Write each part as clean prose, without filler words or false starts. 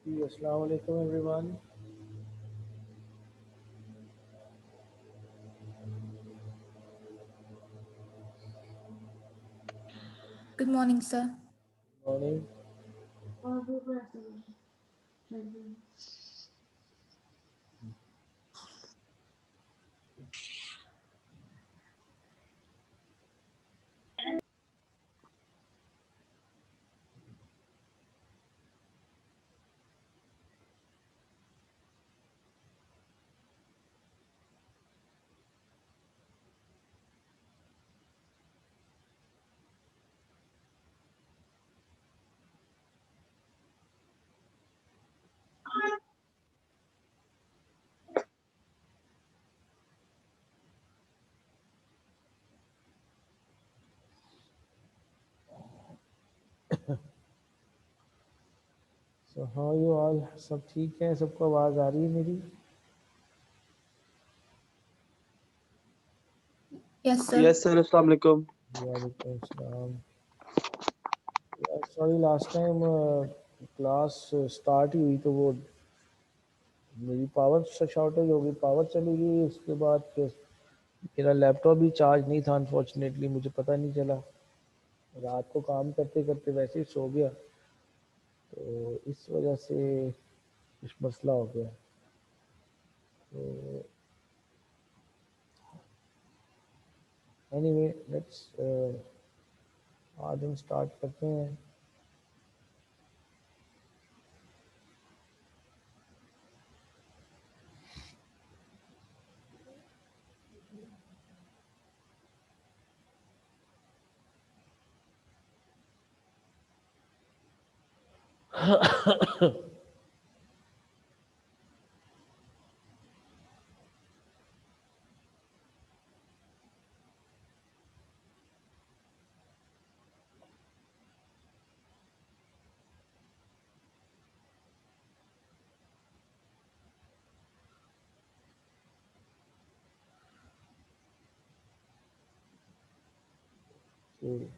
Assalamu alaikum everyone. Good morning, sir. Morning. So how are you all? सब ठीक है? सबको आवाज़ आ रही है मेरी? Yes, sir. Yes, sir. Assalamu alaikum. वालेकुम अस्सलाम. Sorry last time class start ही हुई तो वो मेरी पावर शॉर्टेज हो गई, पावर चली गई. उसके बाद फिर मेरा लैपटॉप भी चार्ज नहीं था अनफॉर्चुनेटली, मुझे पता नहीं चला. रात को काम करते करते वैसे ही सो गया, तो इस वजह से कुछ मसला हो गया. तो एनीवे लेट्स आज हम स्टार्ट करते हैं. Okay.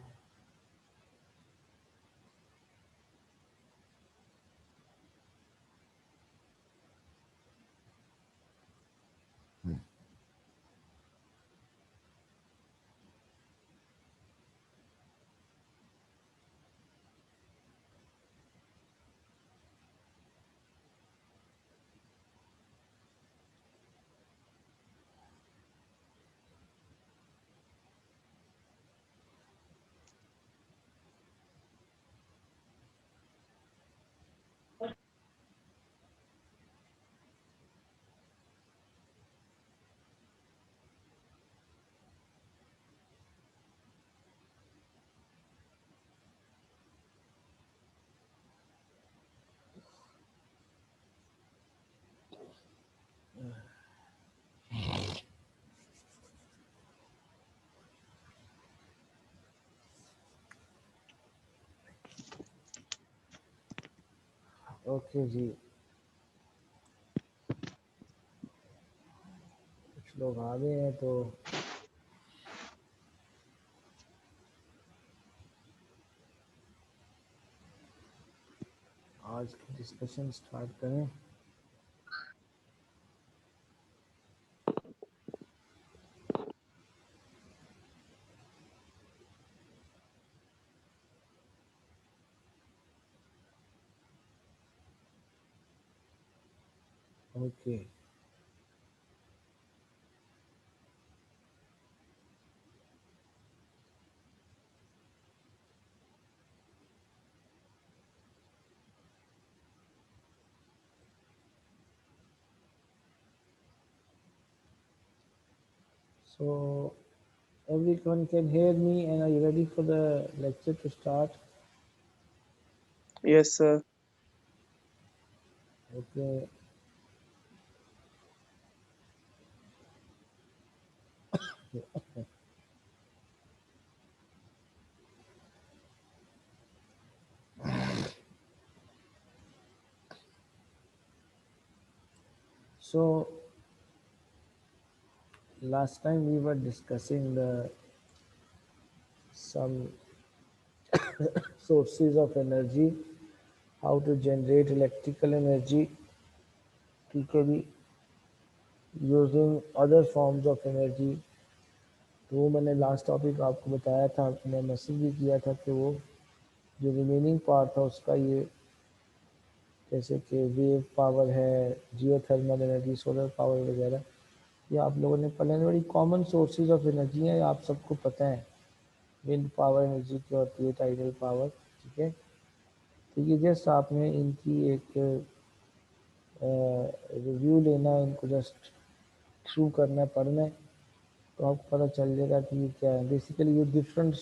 ओके जी, कुछ लोग आ गए हैं तो आज की डिस्कशन स्टार्ट करें. Okay. So everyone can hear me, and are you ready for the lecture to start? Yes, sir. Okay. So last time we were discussing the some sources of energy, how to generate electrical energy, ठीक है जी, using other forms of energy. तो वो मैंने last topic आपको बताया था, मैंने मैसेज भी किया था कि वो जो रिमेनिंग पार्ट था उसका ये, जैसे कि वेव पावर है, जियो थर्मल एनर्जी, सोलर पावर वगैरह, ये आप लोगों ने पढ़ा है। बड़ी कॉमन सोर्सेज ऑफ एनर्जी है, आप सबको पता है। विंड पावर एनर्जी क्या होती है, टाइडल पावर, ठीक है। तो ये जस्ट आपने इनकी एक रिव्यू लेना है, इनको जस्ट थ्रू करना है, पढ़ना है, तो आपको पता चल जाएगा कि ये क्या है। बेसिकली ये different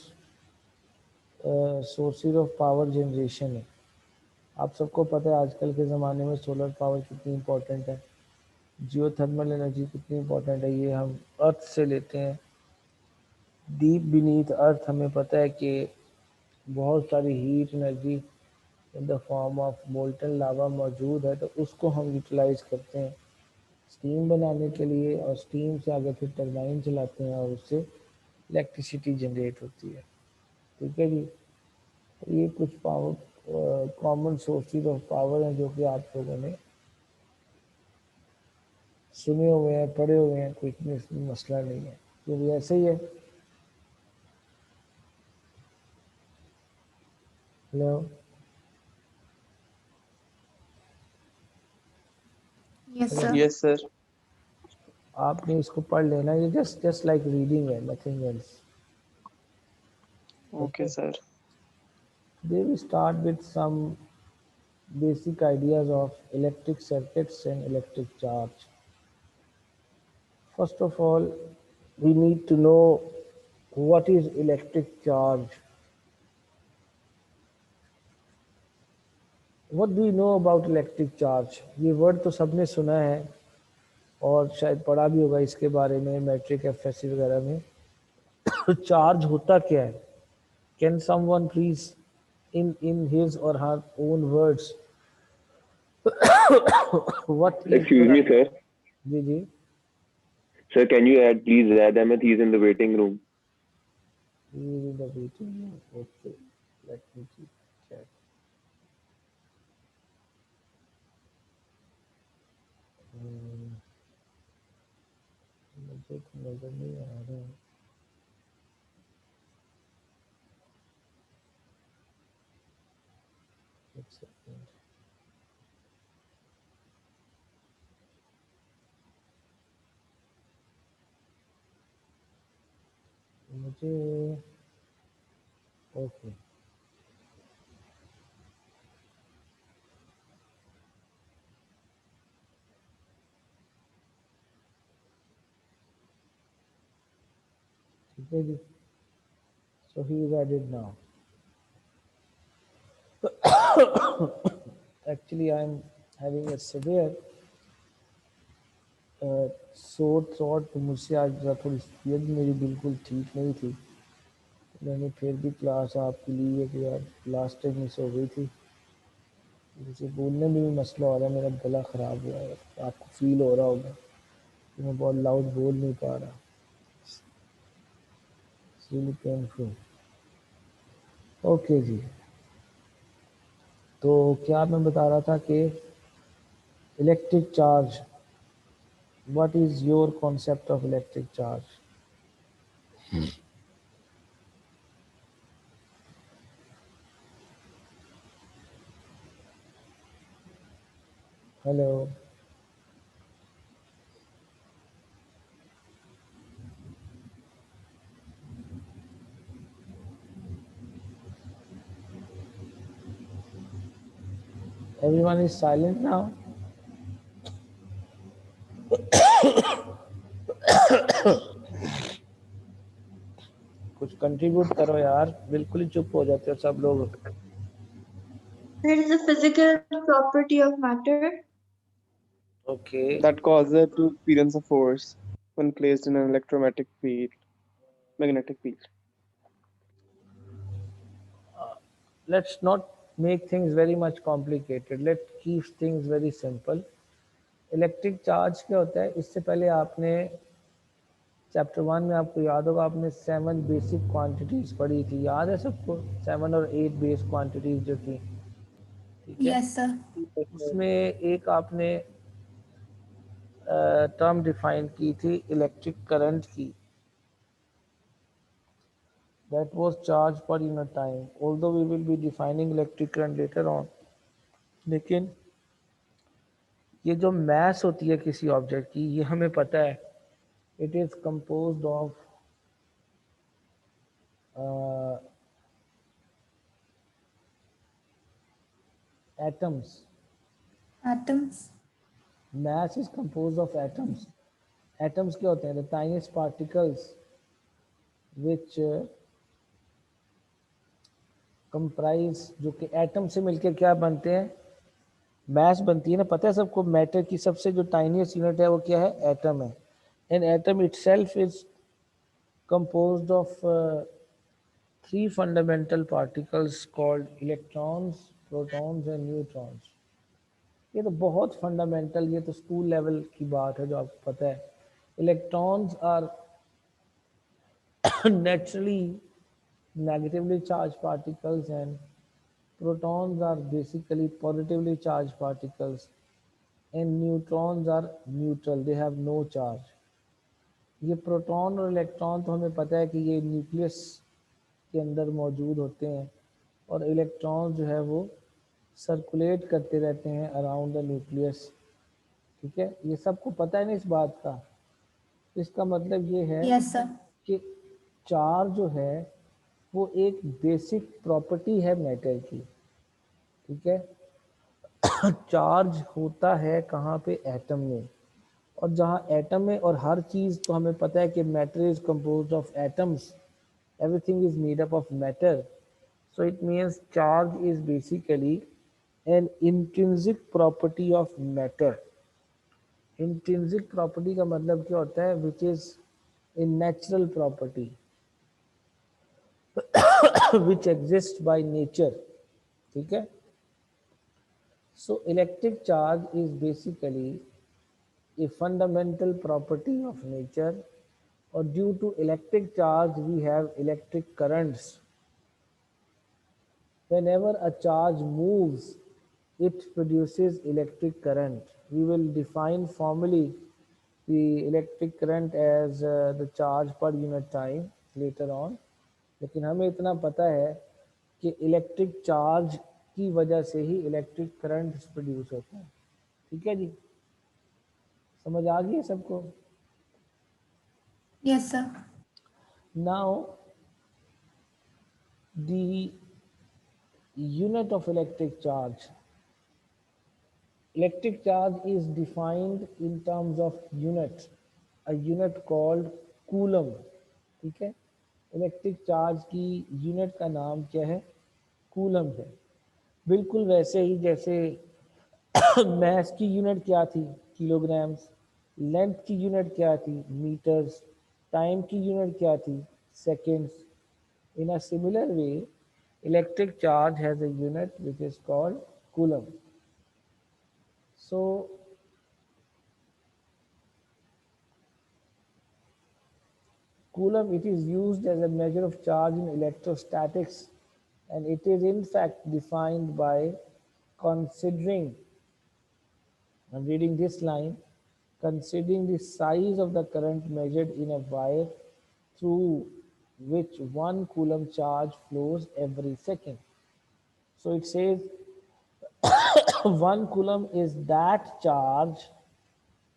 sources of power generation है। आप सबको पता है आजकल के ज़माने में सोलर पावर कितनी इम्पोर्टेंट है, जियो थर्मल एनर्जी कितनी इम्पोर्टेंट है। ये हम अर्थ से लेते हैं, डीप बीनीथ अर्थ हमें पता है कि बहुत सारी heat energy in the form of molten lava मौजूद है, तो उसको हम यूटिलाइज करते हैं स्टीम बनाने के लिए, और स्टीम से आगे फिर टरबाइन चलाते हैं और उससे इलेक्ट्रिसिटी जनरेट होती है, ठीक है जी। तो ये कुछ power common sources of power हैं जो कि आप लोगों ने सुने हुए हैं, पढ़े हुए हैं, कोई इसमें मसला नहीं है, तो भी ऐसे ही है। Hello, Yes, sir. Yes, sir. आपने इसको पढ़ लेना, ये जस्ट जस्ट लाइक रीडिंग है, nothing else. Okay, sir. They will start with some basic ideas of electric circuits and electric charge. First of all, we need to know what is electric charge. What do you know about electric charge? ये word तो सबने सुना है और शायद पढ़ा भी होगा इसके बारे में मैट्रिक एफएससी वगैरह में। तो चार्ज होता क्या है? Can someone please in his or her own words what is Excuse me, sir. Ji ji Sir, can you please add Ahmed? He's in the waiting room. he is in the waiting room. Okay, let me check. मुझे तो नजर नहीं आ रहा है। एक second, मुझे okay ठीक है जी। So he is added now. Actually, I am having a severe sore throat, तो मुझसे आज ज़रा थोड़ी तबीयत मेरी बिल्कुल ठीक नहीं थी। मैंने फिर भी क्लास आपके लिए कि यार लास्ट टाइम मिस हो गई थी, मुझे बोलने में भी मसला हो रहा है, मेरा गला ख़राब हुआ है, आपको फील हो रहा होगा कि मैं बहुत लाउड बोल नहीं पा रहा, रियली पेनफुल। ओके जी, तो क्या मैं बता रहा था कि electric charge, what is your concept of electric charge? Hello, everyone is silent now. कुछ कंट्रीब्यूट करो यार, बिल्कुल ही चुप हो जाते हो सब लोग। There is a physical property of matter. Okay, That causes to experience a force when placed in an electromagnetic field. Magnetic field. let's not make things very much complicated, let's keep things very simple. Electric charge क्या होता है? इससे पहले आपने chapter 1 में, आपको याद होगा, आपने 7 बेसिक क्वांटिटीज पढ़ी थी, याद है सबको? 7 और 8 बेस क्वांटिटीज जो थी, ठीक है। Yes, sir. उसमें एक आपने टर्म डिफाइन की थी इलेक्ट्रिक करंट की, that was charge per unit time, although we will be defining electric current later on, लेकिन ये जो mass होती है किसी ऑब्जेक्ट की, ये हमें पता है it is composed of atoms. Atoms. Mass is composed of atoms. Atoms क्या होते हैं? The tiniest particles which comprise, जो कि एटम से मिलकर क्या बनते हैं? मैस बनती है ना, पता है सबको। मैटर की सबसे जो टाइनीस्ट यूनिट है वो क्या है? एटम है। And atom itself is composed of three fundamental particles called electrons, protons and neutrons. ये तो बहुत फंडामेंटल, ये तो स्कूल लेवल की बात है जो आपको पता है। Electrons are naturally negatively charged particles and protons are basically positively charged particles and neutrons are neutral, they have no charge. ये प्रोटॉन और इलेक्ट्रॉन तो हमें पता है कि ये न्यूक्लियस के अंदर मौजूद होते हैं और इलेक्ट्रॉन जो है वो सर्कुलेट करते रहते हैं अराउंड द न्यूक्लियस। ठीक है, ये सबको पता है ना इस बात का। इसका मतलब ये है Yes, sir. कि चार्ज जो है वो एक बेसिक प्रॉपर्टी है मैटर की। ठीक है, चार्ज होता है कहाँ पे? एटम में। और जहाँ एटम है और हर चीज़, तो हमें पता है कि matter is composed of atoms, everything is made up of matter, so it means charge is basically an intrinsic property of matter. Intrinsic property का मतलब क्या होता है? Which is a natural property which exists by nature. ठीक है, so electric charge is basically a fundamental property of nature, or due to electric charge we have electric currents. Whenever a charge moves, it produces electric current. We will define formally the electric current as the charge per unit time later on. लेकिन हमें इतना पता है कि electric charge की वजह से ही electric current produce होता है। ठीक है जी, समझ आ गई है सबको? Yes, sir. Now the unit of electric charge. Electric charge is defined in terms of unit, a unit called coulomb. ठीक है, इलेक्ट्रिक चार्ज की यूनिट का नाम क्या है? कूलम है। बिल्कुल वैसे ही जैसे मैस की यूनिट क्या थी? किलोग्राम्स। लेंथ की यूनिट क्या थी? मीटर्स। टाइम की यूनिट क्या थी? Seconds. In a similar way, electric charge has a unit which is called coulomb. So, coulomb, it is used as a measure of charge in electrostatics, and it is in fact defined by considering, I'm reading this line, considering the size of the current measured in a wire through which 1 coulomb charge flows every second. So it says 1 coulomb is that charge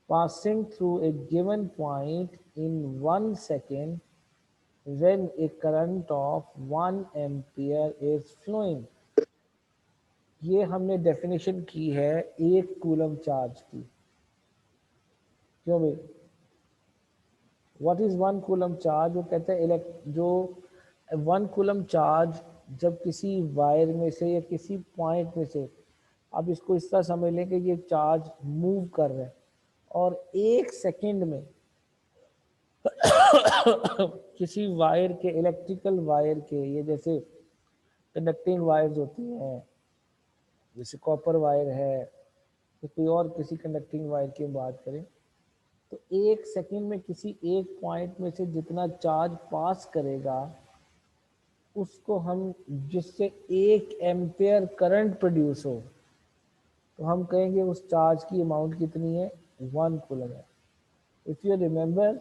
passing through a given point in 1 second when a current of 1 ampere is flowing. ये हमने definition की है 1 coulomb charge की। क्यों भाई? What is 1 coulomb charge? वो कहते हैं जो 1 कूलम चार्ज जब किसी वायर में से या किसी पॉइंट में से, आप इसको इस तरह समझ लें कि ये चार्ज मूव कर रहा है और 1 सेकंड में किसी वायर के, इलेक्ट्रिकल वायर के, ये जैसे कंडक्टिंग वायर्स होती हैं, जैसे कॉपर वायर है, तो कोई और किसी कंडक्टिंग वायर की बात करें, तो 1 सेकंड में किसी एक पॉइंट में से जितना चार्ज पास करेगा उसको हम, जिससे 1 एम्पेयर करंट प्रोड्यूस हो, तो हम कहेंगे उस चार्ज की अमाउंट कितनी है, 1 कूलम है। इफ़ यू रिमेंबर,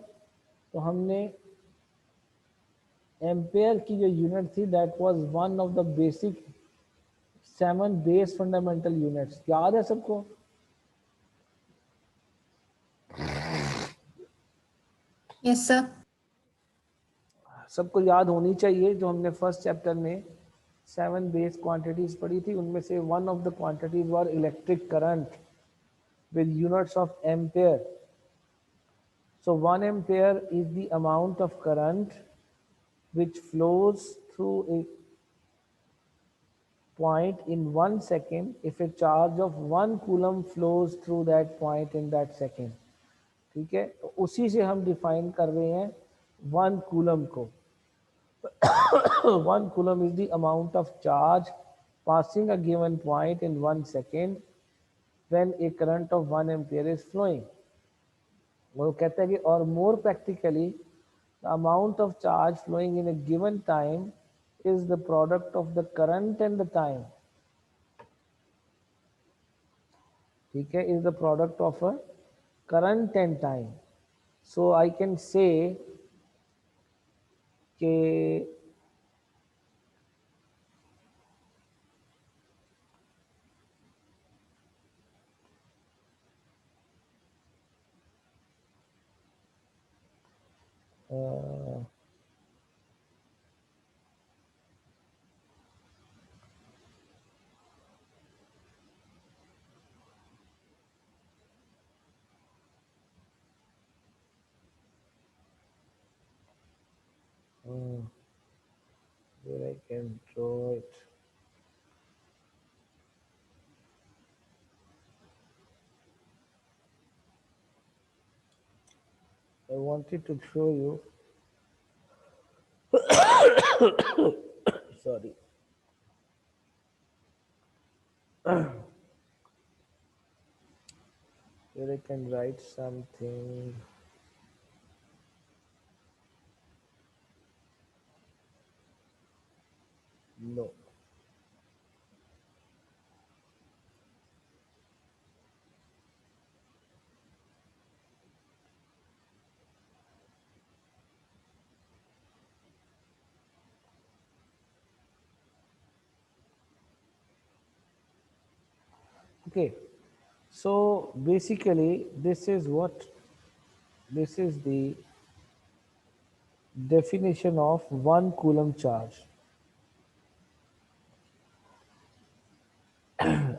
तो हमने एम्पेयर की जो यूनिट थी that was one of the basic 7 base fundamental units, याद है सबको? Yes, sir. सबको याद होनी चाहिए। जो हमने फर्स्ट चैप्टर में 7 बेस क्वांटिटीज पढ़ी थी, उनमें से one of the quantities were electric current with units of ampere. So 1 ampere is the amount of current which flows through a point in 1 second if a charge of 1 coulomb flows through that point in that second. ठीक है, तो उसी से हम define कर रहे हैं 1 coulomb को। 1 coulomb is the amount of charge passing a given point in 1 second when a current of 1 ampere is flowing. वो कहता है कि or more practically the amount of charge flowing in a given time is the product of the current and the time. ठीक है, is the product of a current and time. So I can say कि where I can draw it. I wanted to show you. Sorry. Where I can write something. No. Okay, so basically this is the definition of 1 coulomb charge.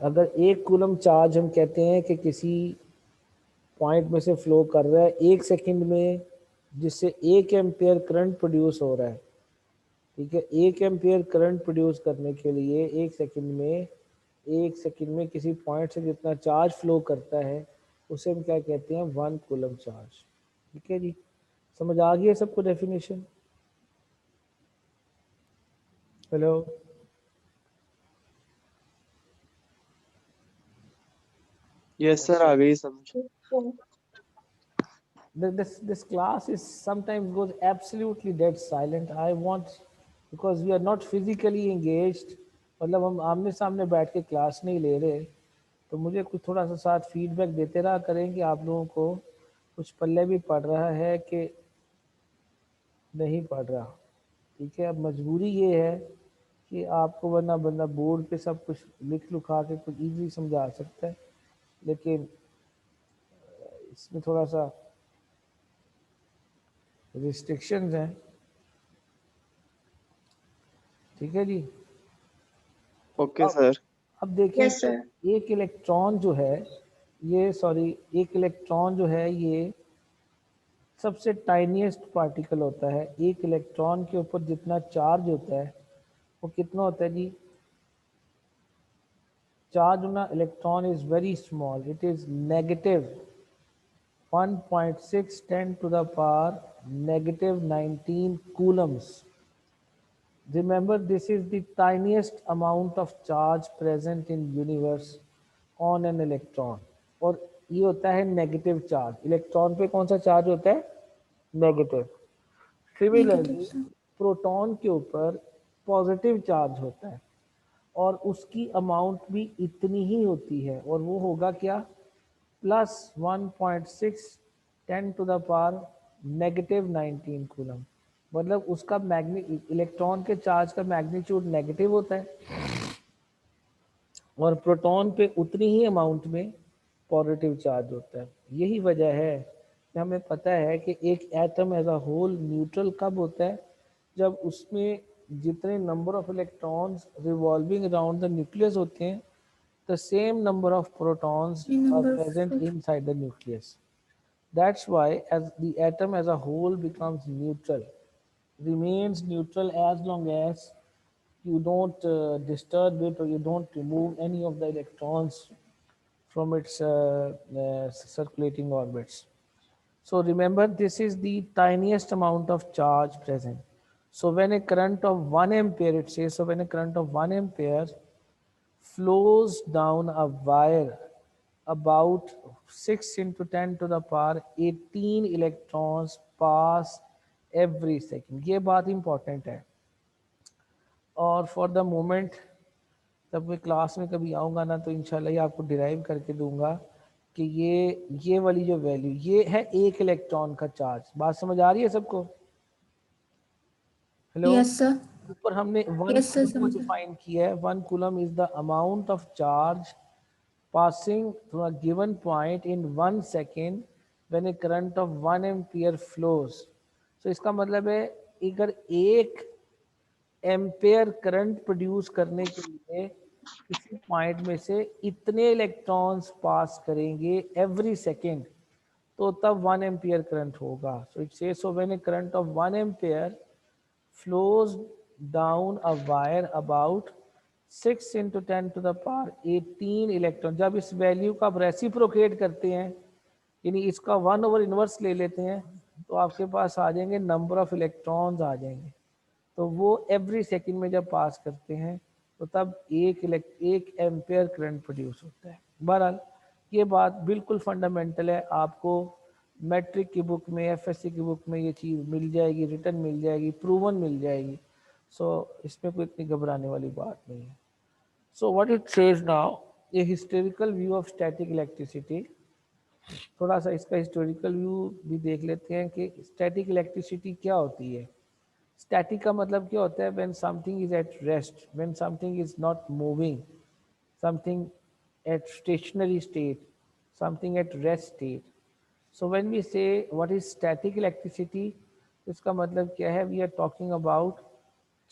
अगर 1 coulomb charge हम कहते हैं कि किसी point में से flow कर रहा है 1 सेकंड में, जिससे 1 एम्पियर करंट प्रोड्यूस हो रहा है। ठीक है, 1 एम्पियर करंट प्रोड्यूस करने के लिए 1 सेकंड में किसी पॉइंट से जितना चार्ज फ्लो करता है उसे हम क्या कहते हैं, 1 कूलम चार्ज। ठीक है जी, समझ आ गई है सबको डेफिनेशन? हेलो, यस सर, आ गई समझ। this class is sometimes goes absolutely dead silent. I want, because we are not physically engaged, मतलब हम आमने सामने बैठ के क्लास नहीं ले रहे, तो मुझे कुछ थोड़ा सा साथ फीडबैक देते रहा करें कि आप लोगों को कुछ पल्ले भी पड़ रहा है कि नहीं पड़ रहा। ठीक है, अब मजबूरी ये है कि आपको वरना बंदा बोर्ड पे सब कुछ लिख लुखा के कुछ इजीली समझा सकता है, लेकिन इसमें थोड़ा सा रिस्ट्रिक्शंस हैं। ठीक है जी, ओके सर। अब देखिए Yes, sir. एक इलेक्ट्रॉन जो है ये सबसे टाइनीएस्ट पार्टिकल होता है। एक इलेक्ट्रॉन के ऊपर जितना चार्ज होता है वो कितना होता है जी? Charge on a electron is very small, it is negative 1.6 10 to the power negative 19 coulombs. Remember, this is the tiniest amount of charge present in universe on an electron. और ये होता है नेगेटिव चार्ज। इलेक्ट्रॉन पे कौन सा charge होता है? Negative. Similarly Negative, sir. Proton के ऊपर पॉजिटिव चार्ज होता है, और उसकी अमाउंट भी इतनी ही होती है, और वो होगा क्या, प्लस 1.6 10⁻⁻19 कूलम। मतलब उसका इलेक्ट्रॉन के चार्ज का मैग्नीट्यूड नेगेटिव होता है और प्रोटॉन पे उतनी ही अमाउंट में पॉजिटिव चार्ज होता है। यही वजह है कि हमें पता है कि एक atom as a whole neutral कब होता है, जब उसमें जितने number of electrons revolving around the nucleus होते हैं, the same number of protons are number of present inside the nucleus. That's why as the atom as a whole becomes neutral, remains neutral as long as you don't disturb it or you don't remove any of the electrons from its circulating orbits. So remember, this is the tiniest amount of charge present. So when a current of 1 ampere, it says, so when a current of 1 ampere flows down a wire, about 6 into 10 to the power 18 electrons pass every second. ये बात important है, और for the moment जब मैं class में कभी आऊँगा ना तो इंशाल्लाह ये आपको डिराइव करके दूंगा कि ये वाली जो वैल्यू ये है एक इलेक्ट्रॉन का चार्ज। बात समझ आ रही है सबको? Hello, Yes, sir. ऊपर हमने 1 Yes, sir, कूलम को समझ गई। डिफाइन किया है। 1 coulomb is the amount of charge passing through a given point in 1 second when a current of 1 ampere flows. So इसका मतलब है अगर 1 एम्पेयर करंट प्रोड्यूस करने के लिए किसी पॉइंट में से इतने इलेक्ट्रॉन्स पास करेंगे एवरी सेकेंड, तो तब 1 एम्पियर करंट होगा। So it says, so when A current of 1 ampere flows down a wire about 6 into 10 to the power 18 electron. जब इस वैल्यू का आप रेसिप्रोकेट करते हैं, यानी इसका 1 ओवर इनवर्स ले लेते हैं, तो आपके पास आ जाएंगे नंबर ऑफ इलेक्ट्रॉन्स आ जाएंगे। तो वो एवरी सेकंड में जब पास करते हैं तो तब एक एम्पेयर करंट प्रोड्यूस होता है। बहरहाल ये बात बिल्कुल फंडामेंटल है, आपको मैट्रिक की बुक में, एफएससी की बुक में ये चीज़ मिल जाएगी, रिटर्न मिल जाएगी, प्रूवन मिल जाएगी। सो इसमें कोई इतनी घबराने वाली बात नहीं है। So what it says now, a historical view of static electricity. थोड़ा सा इसका हिस्टोरिकल व्यू भी देख लेते हैं कि स्टैटिक इलेक्ट्रिसिटी क्या होती है। स्टैटिक का मतलब क्या होता है, when something is at rest, when something is not moving, something at stationary state, something at rest state. So when we say what is static electricity, इसका मतलब क्या है, we are talking about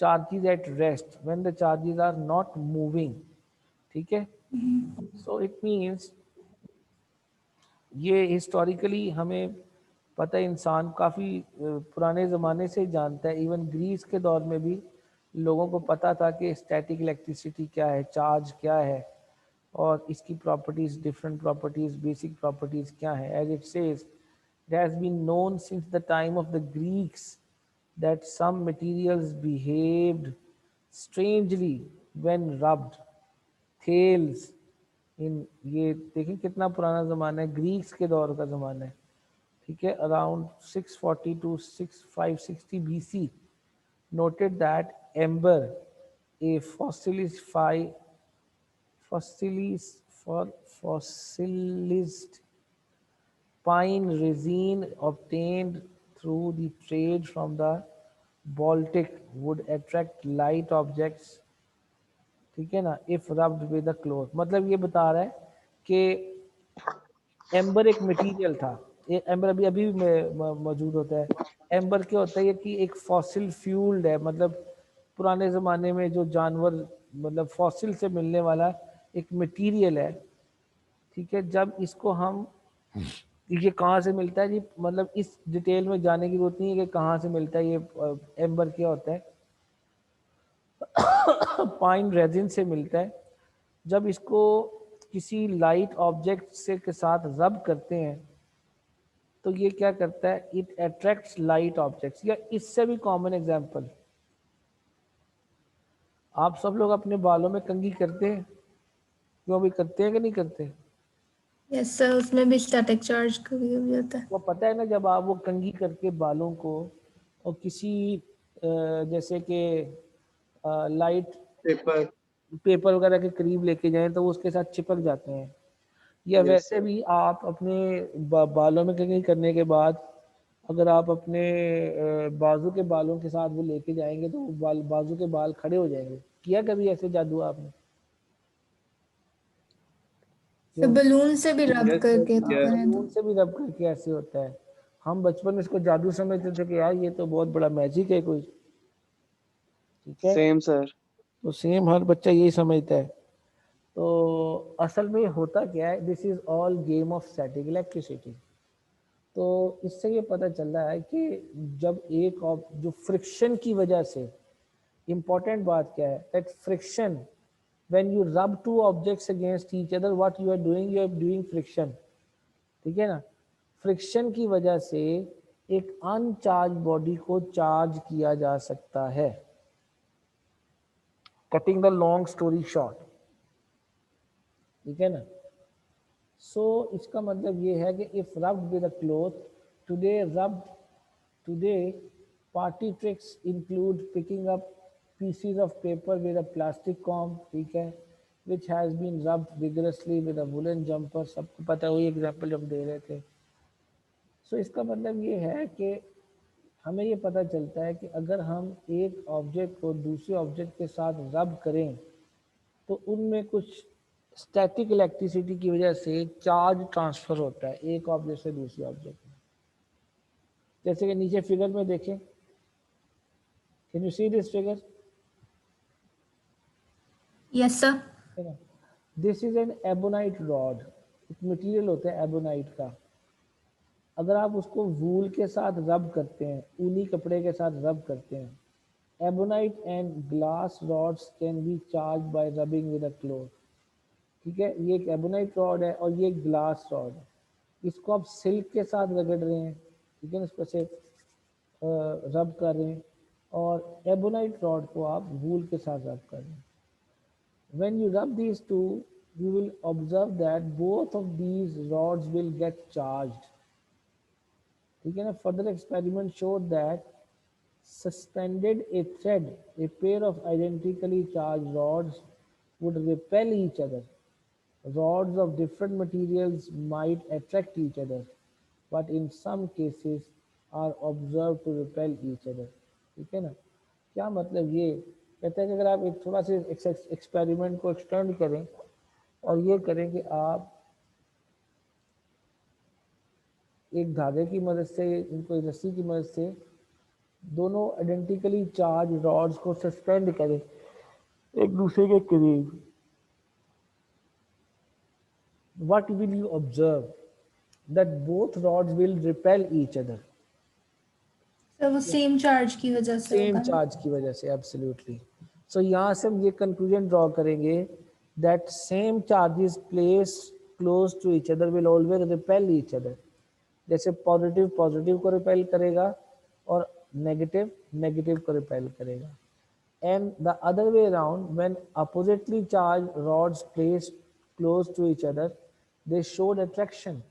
charges at rest when the charges are not moving, ठीक है। So it means ये historically हमें पता है, इंसान काफ़ी पुराने ज़माने से जानता है। इवन ग्रीस के दौर में भी लोगों को पता था कि स्टैटिक इलेक्ट्रिसिटी क्या है, चार्ज क्या है, और इसकी properties, different properties, basic properties क्या है। As it says, it has been known since the time of the Greeks that some materials behaved strangely when rubbed. Thales in, ये देखें कितना पुराना ज़माना है, ग्रीक्स के दौर का ज़माना है, ठीक है, around 640 to 560 BC, noted that amber, a fossilized pine resin obtained through the trade from the Baltic would attract light objects, ठीक है ना, if rubbed with a cloth। मतलब ये बता रहा है कि एम्बर एक मटेरियल था, ये एम्बर अभी अभी मौजूद होता है। एम्बर क्या होता है, ये कि एक फॉसिल फ्यूल्ड है, मतलब पुराने ज़माने में जो जानवर, मतलब फॉसिल से मिलने वाला एक मटेरियल है, ठीक है। जब इसको हम, ये कहाँ से मिलता है जी, मतलब इस डिटेल में जाने की जरूरत नहीं है कि कहाँ से मिलता है। ये एम्बर क्या होता है, पाइन रेजिन से मिलता है। जब इसको किसी लाइट ऑब्जेक्ट से के साथ रब करते हैं तो ये क्या करता है, इट अट्रैक्ट्स लाइट ऑब्जेक्ट्स। या इससे भी कॉमन एग्जांपल, आप सब लोग अपने बालों में कंघी करते हैं, क्यों भी करते हैं कि नहीं करते? Yes, sir. उसमें भी स्टैटिक चार्ज कभी कभी होता है। वो पता है ना, जब आप वो कंघी करके बालों को और किसी जैसे कि लाइट पेपर पेपर वगैरह के करीब लेके जाएं तो वो उसके साथ चिपक जाते हैं। या Yes, वैसे sir. भी आप अपने बालों में कहीं करने के बाद अगर आप अपने बाजू के बालों के साथ वो लेके जाएंगे तो वो बाजू के बाल खड़े हो जाएंगे। किया कभी ऐसे जादू आपने? तो बलून से भी रब Yes, sir. करके तो Yes. करें तो बलून से भी रब करके ऐसे होता है। हम बचपन में इसको जादू समझते थे कि यार ये तो बहुत बड़ा मैजिक है कोई, ठीक है। Same, sir. तो सेम हर बच्चा यही समझता है। तो असल में होता क्या है, this is all game of static electricity. तो इससे ये पता चल रहा है कि जब एक जो फ्रिक्शन की वजह से, इंपॉर्टेंट बात क्या है, that friction when you rub two objects against each other what you are doing friction, ठीक है ना। फ्रिक्शन की वजह से एक अनचार्ज बॉडी को चार्ज किया जा सकता है। Cutting the long story short, ठीक है ना। सो इसका मतलब ये है कि if rubbed with a cloth today party tricks include picking up pieces of paper with a plastic comb, ठीक है, which has been rubbed vigorously with a woolen jumper। सबको पता है, वही एग्जांपल हम दे रहे थे। सो इसका मतलब ये है कि हमें ये पता चलता है कि अगर हम एक ऑब्जेक्ट को दूसरे ऑब्जेक्ट के साथ रब करें तो उनमें कुछ स्टैटिक इलेक्ट्रिसिटी की वजह से चार्ज ट्रांसफर होता है एक ऑब्जेक्ट से दूसरे ऑब्जेक्ट में। जैसे कि नीचे फिगर में देखें, can you see this figure? Yes sir. है ना, this is an ebonite rod. एक मटेरियल होता है एबोनाइट का। अगर आप उसको वूल के साथ रब करते हैं, ऊनी कपड़े के साथ रब करते हैं, ebonite and glass rods can be charge by rubbing with a cloth, ठीक है। ये एक एबोनाइट रॉड है और ये ग्लास रॉड है। इसको आप सिल्क के साथ रगड़ रहे हैं, ठीक है ना, इसको से रब कर रहे हैं, और एबोनाइट रॉड को आप वूल के साथ रब कर रहे हैं। When you rub these two, you will observe that both of these rods will get charged, ठीक है ना। Further experiment showed that suspended a thread, a pair of identically charged rods would repel each other. Rods of different materials might attract each other, but in some cases are observed to repel each other, ठीक है ना। क्या मतलब, ये कहते हैं कि अगर आप एक थोड़ा सा एक्सपेरिमेंट को एक्सटेंड करें और ये करें कि आप एक धागे की मदद से, इनको रस्सी की मदद से दोनों आइडेंटिकली चार्ज रॉड्स को सस्पेंड करें एक दूसरे के करीब, what will you observe? That both rods will repel each other. तो वो सेम चार्ज की वजह से सेम होगा ना? चार्ज की वजह से, एब्सोल्युटली। सो यहाँ से हम ये कंक्लूजन ड्रॉ करेंगे that same charges placed close to each other will always repel each other. जैसे पॉजिटिव पॉजिटिव को रिपेल करेगा और नेगेटिव नेगेटिव को रिपेल करेगा। And the other way around, when oppositely charge rods placed close to each other they showed attraction.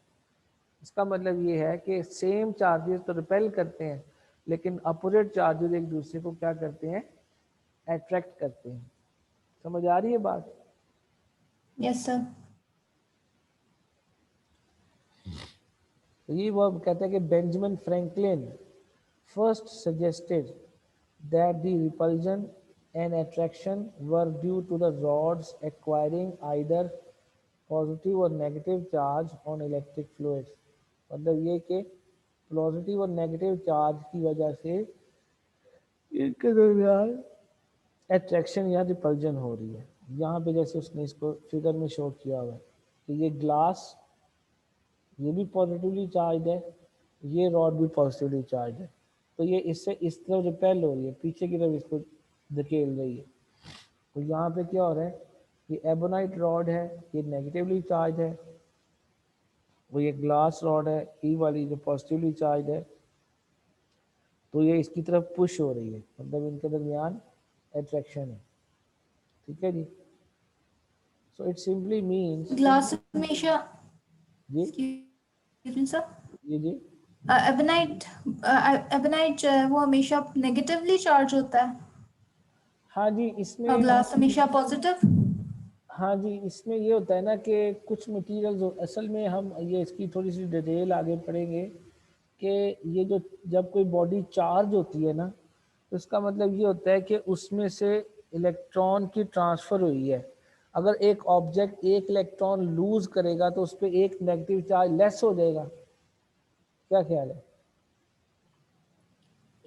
इसका मतलब ये है कि सेम चार्जेस तो रिपेल करते हैं, लेकिन अपोजिट चार्जेस एक दूसरे को क्या करते हैं, अट्रैक्ट करते हैं। समझ आ रही है बात? Yes sir. तो ये वो कहते हैं कि Benjamin Franklin first suggested that the repulsion and attraction were due to the rods acquiring either positive or negative charge on electric fluids. मतलब ये कि पॉजिटिव और नेगेटिव चार्ज की वजह से इनके दरमियान अट्रैक्शन या रिपल्जन हो रही है। यहाँ पे जैसे उसने इसको फिगर में शो किया हुआ है कि ये ग्लास, ये भी पॉजिटिवली चार्ज है, ये रॉड भी पॉजिटिवली चार्ज है, तो ये इससे इस तरफ रिपेल हो रही है, पीछे की तरफ इसको धकेल रही है। तो यहाँ पे क्या हो रहा है, ये एबोनाइट रॉड है, ये नेगेटिवली चार्ज है, वो ये ग्लास रॉड है, ई वाली जो पॉजिटिवली चार्ज है, तो ये इसकी तरफ पुश हो रही है, मतलब इनके दरमियान अट्रैक्शन है, ठीक है जी। So it simply means glass हमेशा, जी एक्सक्यूज मी सर, जी एबोनाइट वो हमेशा नेगेटिवली चार्ज होता है। हाँ जी, इसमें ग्लास हमेशा पॉजिटिव। हाँ जी, इसमें ये होता है ना कि कुछ मटेरियल्स असल में हम ये इसकी थोड़ी सी डिटेल आगे पढ़ेंगे कि ये जो जब कोई बॉडी चार्ज होती है ना, तो इसका मतलब ये होता है कि उसमें से इलेक्ट्रॉन की ट्रांसफ़र हुई है। अगर एक ऑब्जेक्ट एक इलेक्ट्रॉन लूज़ करेगा तो उस पर एक नेगेटिव चार्ज लेस हो जाएगा। क्या ख्याल है?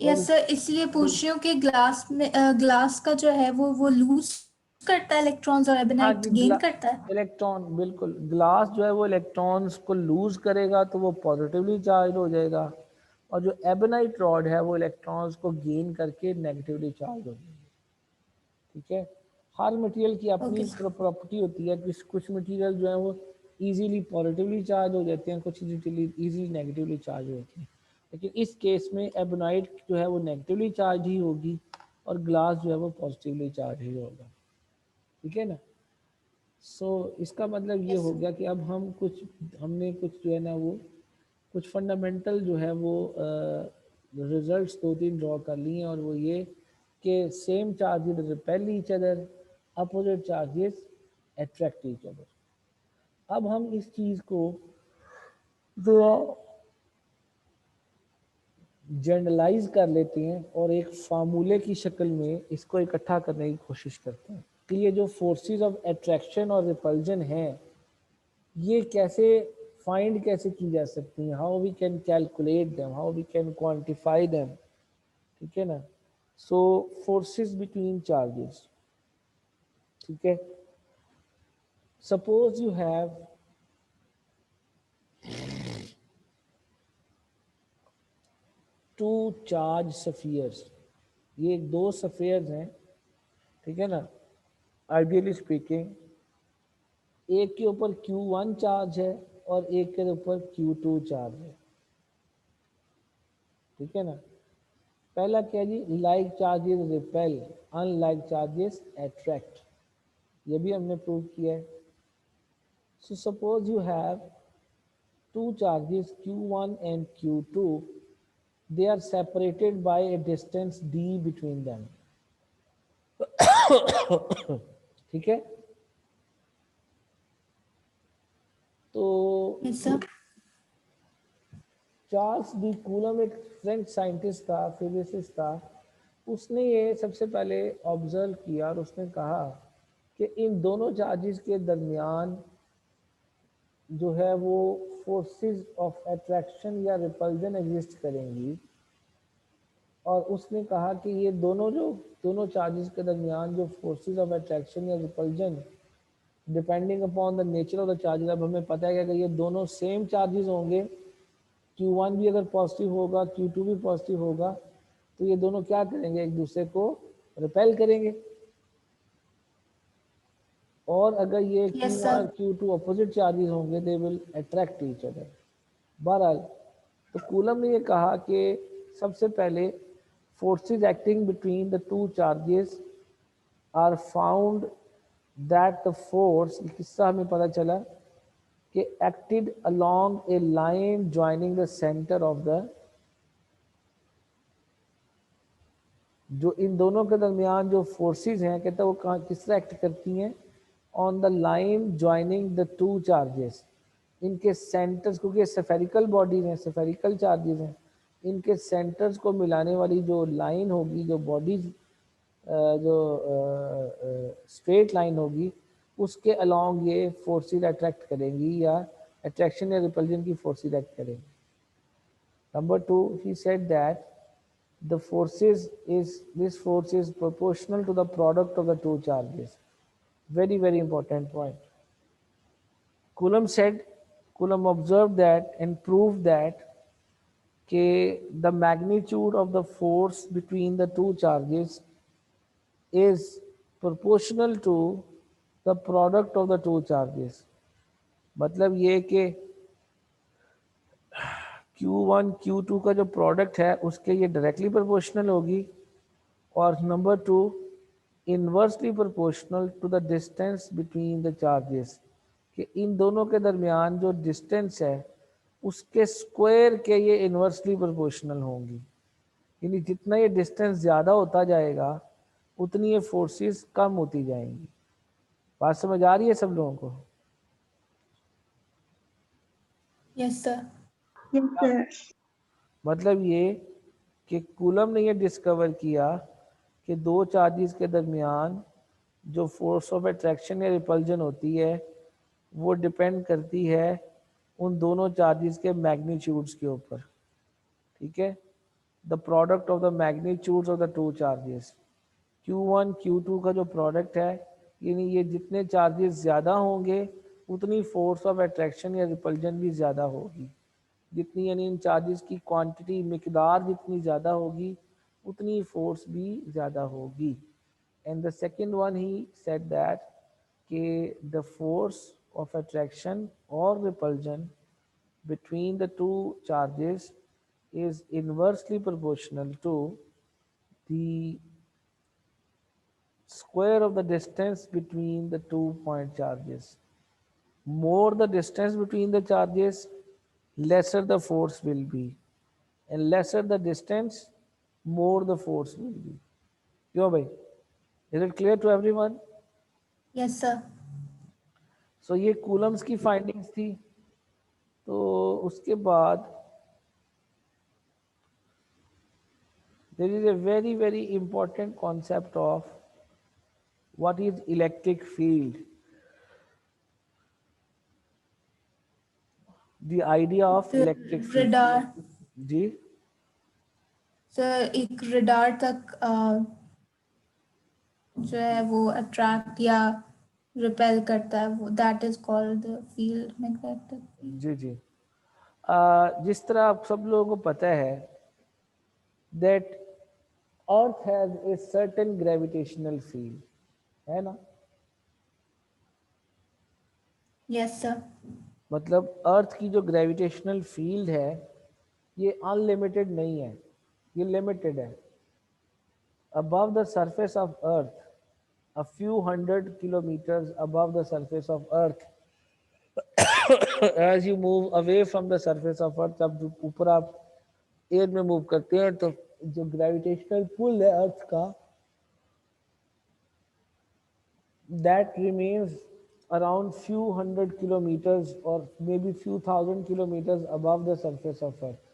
यस सर, इसलिए पूछ रही हूँ कि ग्लास में ग्लास का जो है वो लूज करता है इलेक्ट्रॉन्स और हाँ एबेनाइट जी, गेन करता है। इलेक्ट्रॉन बिल्कुल, ग्लास जो है वो इलेक्ट्रॉन्स को लूज करेगा तो वो पॉजिटिवली चार्ज हो जाएगा, और जो एबेनाइट रॉड है वो इलेक्ट्रॉन्स को गेन करके नेगेटिवली चार्ज हो जाएगी। ठीक है, हर मटेरियल की अपनी Okay, sir. प्रॉपर्टी होती है कि कुछ मटेरियल जो है वो इजीली पॉजिटिवली चार्ज हो जाते हैं, कुछ इजीली नेगेटिवली चार्ज हो जाते हैं। लेकिन इस केस में एबोनाइट जो है वो नेगेटिवली चार्ज ही होगी और ग्लास जो है वो पॉजिटिवली चार्ज ही होगा। ठीक है ना? सो इसका मतलब ये Yes, हो sir. गया कि अब हमने कुछ जो है ना वो कुछ फंडामेंटल जो है वो रिजल्ट्स 2-3 ड्रॉ कर लिए हैं, और वो ये कि same charges repel each other, opposite charges attract each other. अब हम इस चीज़ को जनरलाइज कर लेते हैं और एक फार्मूले की शक्ल में इसको इकट्ठा करने की कोशिश करते हैं कि ये जो फोर्सेस ऑफ अट्रैक्शन और रिपल्जन हैं ये कैसे फाइंड कैसे की जा सकती हैं, how we can calculate them, how we can quantify them. ठीक है ना? So forces between charges. ठीक है, suppose you have two charge spheres, ये दो सफियर्स हैं। ठीक है ना? आइडियली स्पीकिंग एक के ऊपर Q1 चार्ज है और एक के ऊपर Q2 चार्ज है। ठीक है ना? पहला क्या जी, like charges repel, unlike charges attract, ये भी हमने प्रूव किया है। So suppose you have two charges Q1 and Q2, they are separated by a distance d between them। ठीक है, तो Yes, sir. Charles de coulomb एक फ्रेंच साइंटिस्ट था, फिजिसिस्ट था। उसने ये सबसे पहले ऑब्जर्व किया और उसने कहा कि इन दोनों चार्जेस के दरमियान जो है वो फोर्सेस ऑफ अट्रैक्शन या रिपल्जन एग्जिस्ट करेंगी, और उसने कहा कि ये दोनों चार्जेस के दरमियान जो फोर्सेस ऑफ अट्रैक्शन या repulsion depending upon the nature of the charges, अब हमें पता है कि अगर ये दोनों सेम चार्जेस होंगे, Q1 भी अगर पॉजिटिव होगा Q2 भी पॉजिटिव होगा, तो ये दोनों क्या करेंगे, एक दूसरे को रिपेल करेंगे। और अगर ये Yes, Q1 sir. और Q2 अपोजिट चार्जेस होंगे, they will attract each other. बहरहाल तो कूलम ने ये कहा कि सबसे पहले forces acting between the two charges are found that the force, किस्सा हमें पता चला कि acted along a line joining the center of the, जो इन दोनों के दरमियान जो फोर्सेस हैं, कहते हैं वो किस तरह एक्ट करती हैं, on the line joining the two charges, इनके सेंटर्स, क्योंकि स्फेरिकल बॉडीज हैं, स्फेरिकल चार्जेस हैं, इनके सेंटर्स को मिलाने वाली जो लाइन होगी, जो बॉडीज जो स्ट्रेट लाइन होगी, उसके अलोंग ये फोर्सेस अट्रैक्ट करेंगी या अट्रैक्शन या रिपल्जन की फोर्सेस एक्ट करेंगी। Number 2, he said that the this force is proportional to the product of the two charges। Very, very important point। Coulomb observed that and proved that the magnitude of the force between the two charges is proportional to the product of the two charges। मतलब ये कि Q1 Q2 का जो product है उसके ये directly proportional होगी, और number 2 inversely proportional to the distance between the charges, कि इन दोनों के दरमियान जो डिस्टेंस है उसके स्क्वायर के ये इन्वर्सली प्रोपोर्शनल होंगी। यानी जितना ये डिस्टेंस ज़्यादा होता जाएगा उतनी ये फोर्सेस कम होती जाएंगी। बात समझ आ रही है सब लोगों को? Yes sir. Yes, sir. मतलब ये कि कूलम ने ये डिस्कवर किया कि दो चार्जेस के दरमियान जो फोर्स ऑफ अट्रैक्शन या रिपल्जन होती है वो डिपेंड करती है उन दोनों चार्जेस के मैग्नीट्यूड्स के ऊपर। ठीक है, the product of the magnitudes of the two charges, Q1 Q2 का जो प्रोडक्ट है, यानी ये जितने चार्जेस ज़्यादा होंगे उतनी फोर्स ऑफ अट्रैक्शन या रिपल्जन भी ज़्यादा होगी। जितनी यानी इन चार्जेस की क्वांटिटी मिकदार जितनी ज़्यादा होगी उतनी फोर्स भी ज़्यादा होगी। And the second one he said that कि द फोर्स ऑफ अट्रैक्शन और repulsion between the two charges is inversely proportional to the square of the distance between the 2 point charges. More the distance between the charges, lesser the force will be, and lesser the distance, more the force will be. क्यों भाई? Is it clear to everyone? Yes sir. So ये Coulomb's की findings थी। तो उसके बाद there is a very very important concept of what is electric field. The idea of electric field. Radar जी sir, एक रडार तक जो है वो अट्रैक्ट या रिपेल करता है, वो that is called the field, magnetic field. जी जी जिस तरह आप सब लोगों को पता है that earth has a certain gravitational field, है ना? Yes sir. मतलब अर्थ की जो ग्रेविटेशनल फील्ड है ये अनलिमिटेड नहीं है, ये लिमिटेड है। above the surface of earth, a few hundred kilometers above the surface of earth, as you move away from the surface of earth, जब जो ऊपर आप एयर में मूव करते हैं तो जो ग्रेविटेशनल पुल है अर्थ का, that remains around few hundred kilometers or maybe few thousand kilometers above the surface of earth.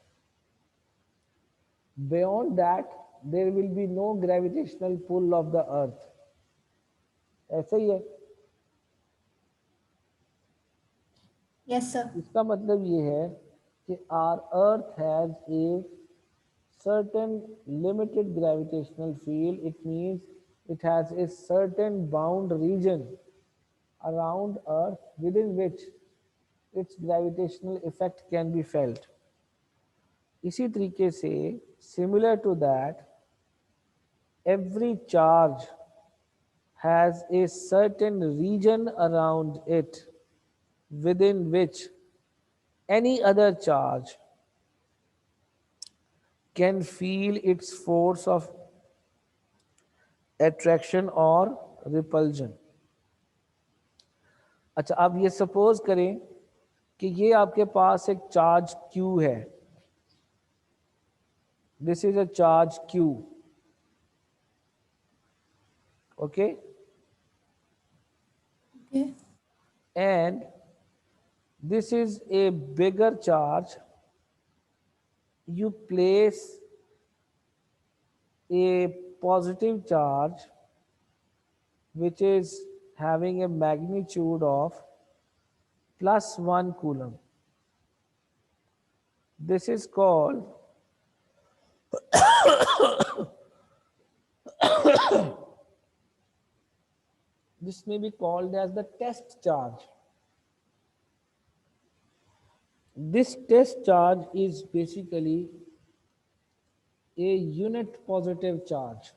Beyond that there will be no gravitational pull of the earth. ऐसा ही है। Yes sir. इसका मतलब ये है कि our earth has a certain limited gravitational field. It means it has a certain bound region around earth within which its gravitational effect can be felt. इसी तरीके से similar to that, every charge has a certain region around it within which any other charge can feel its force of attraction or repulsion. अच्छा, अब ये suppose करें कि ये आपके पास एक चार्ज Q है, this is a charge Q, okay, okay. and this is a bigger charge. You place a positive charge which is having a magnitude of +1 coulomb. This is called this may be called as the test charge. This test charge is basically a unit positive charge.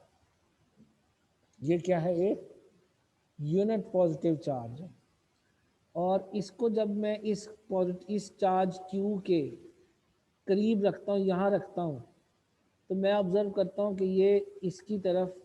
ये क्या है? एक unit positive charge है। और इसको जब मैं इस चार्ज Q के करीब रखता हूँ, यहाँ रखता हूँ, तो मैं ऑब्जर्व करता हूँ कि ये इसकी तरफ